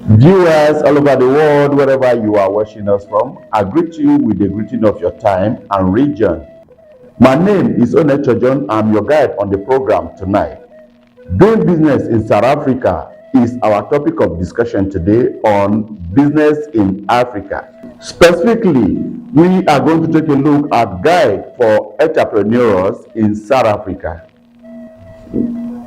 Viewers all over the world, wherever you are watching us from, I greet you with the greeting of your time and region. My name is Onecho John. I'm your guide on the program tonight. Doing business in South Africa is our topic of discussion today on business in Africa. Specifically, we are going to take a look at guide for entrepreneurs in South Africa.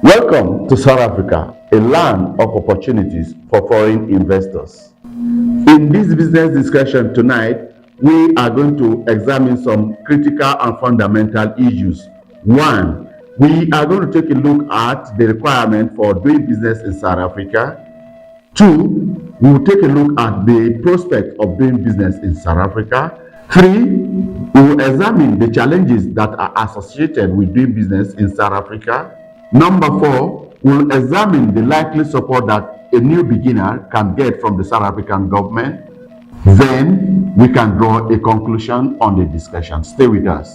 Welcome to South Africa, a land of opportunities for foreign investors. In this business discussion tonight, we are going to examine some critical and fundamental issues. One, we are going to take a look at the requirement for doing business in South Africa. Two, we will take a look at the prospect of doing business in South Africa. Three, we will examine the challenges that are associated with doing business in South Africa. Number four, we'll examine the likely support that a new beginner can get from the South African government. Then we can draw a conclusion on the discussion. Stay with us.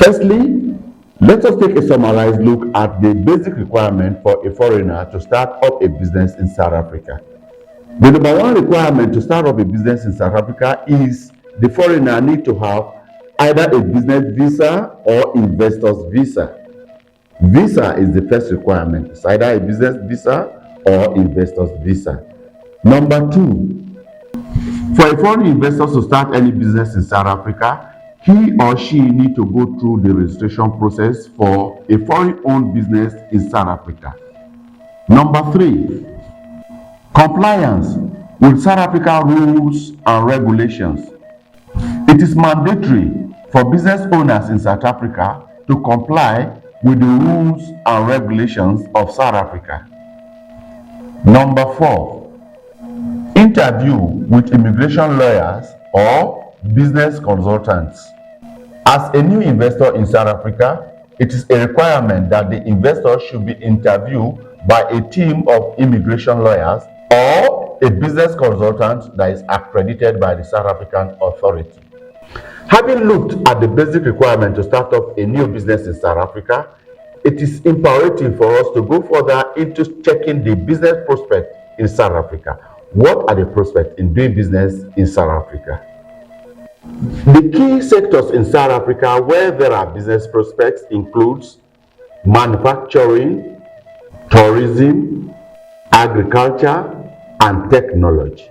Firstly, let us take a summarized look at the basic requirement for a foreigner to start up a business in South Africa. The number one requirement to start up a business in South Africa is the foreigner need to have either a business visa or investor's visa. Visa is the first requirement. It's either a business visa or investor's visa. Number two, for a foreign investor to start any business in South Africa, he or she need to go through the registration process for a foreign-owned business in South Africa. Number three, compliance with South Africa rules and regulations. It is mandatory for business owners in South Africa to comply with the rules and regulations of South Africa. Number four, interview with immigration lawyers or business consultants. As a new investor in South Africa, it is a requirement that the investor should be interviewed by a team of immigration lawyers or a business consultant that is accredited by the South African authority. Having looked at the basic requirement to start up a new business in South Africa, it is imperative for us to go further into checking the business prospect in South Africa. What are the prospects in doing business in South Africa? The key sectors in South Africa where there are business prospects includes manufacturing, tourism, agriculture, and technology.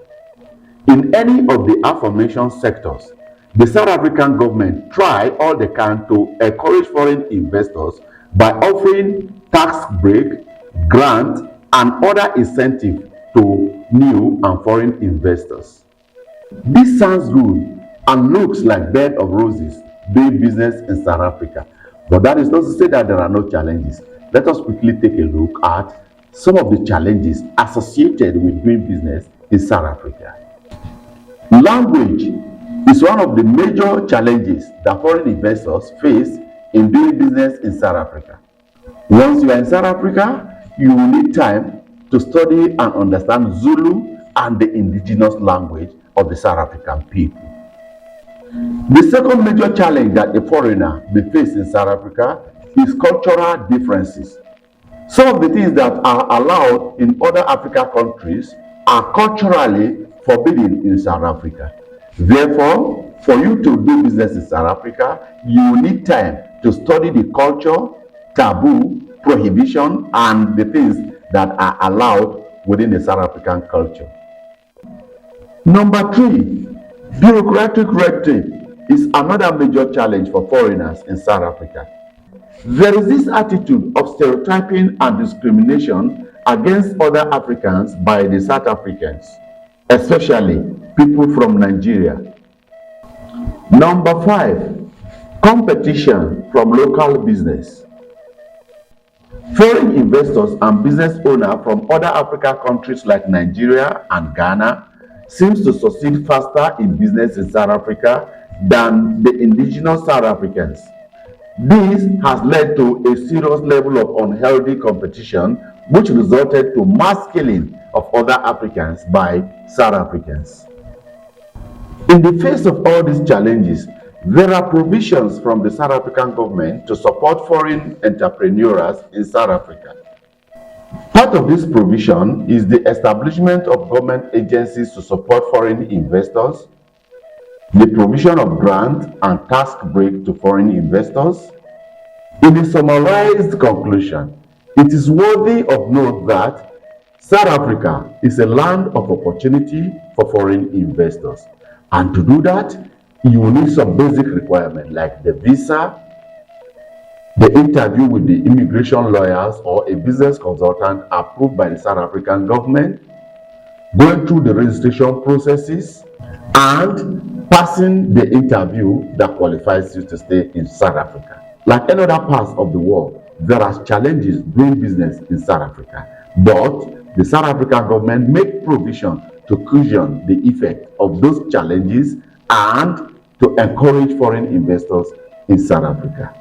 In any of the aforementioned sectors, the South African government try all they can to encourage foreign investors by offering tax break, grant, and other incentives to new and foreign investors. This sounds good and looks like bed of roses doing business in South Africa, but that is not to say that there are no challenges. Let us quickly take a look at some of the challenges associated with doing business in South Africa. Language is one of the major challenges that foreign investors face in doing business in South Africa. Once you are in South Africa, you will need time to study and understand Zulu and the indigenous language of the South African people. The second major challenge that a foreigner may face in South Africa is cultural differences. Some of the things that are allowed in other African countries are culturally forbidden in South Africa. Therefore, for you to do business in South Africa, you need time to study the culture, taboo, prohibition, and the things that are allowed within the South African culture. Number three, bureaucratic red tape is another major challenge for foreigners in South Africa. There is this attitude of stereotyping and discrimination against other Africans by the South Africans, especially people from Nigeria. Number five, competition from local business. Foreign investors and business owners from other African countries like Nigeria and Ghana seems to succeed faster in business in South Africa than the indigenous South Africans. This has led to a serious level of unhealthy competition, which resulted to mass killing of other Africans by South Africans. In the face of all these challenges, there are provisions from the South African government to support foreign entrepreneurs in South Africa. Part of this provision is the establishment of government agencies to support foreign investors, the provision of grant and tax break to foreign investors. In a summarized conclusion, it is worthy of note that South Africa is a land of opportunity for foreign investors. And to do that, you will need some basic requirements like the visa, the interview with the immigration lawyers or a business consultant approved by the South African government, going through the registration processes, and passing the interview that qualifies you to stay in South Africa. Like any other parts of the world, there are challenges doing business in South Africa, but the South African government make provision to cushion the effect of those challenges and to encourage foreign investors in South Africa.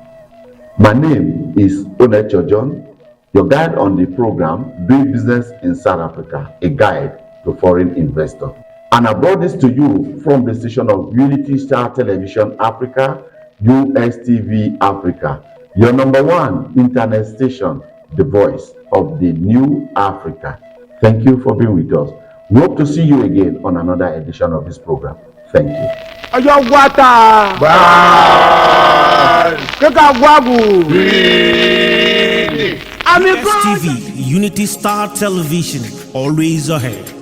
My name is Onecho John, your guide on the program Doing Business in South Africa, a guide to foreign investors. And I brought this to you from the station of Unity Star Television Africa, USTV Africa, your #1 internet station, the voice of the new Africa. Thank you for being with us. We hope to see you again on another edition of this program. Thank you. USTV, Unity Star Television, always ahead.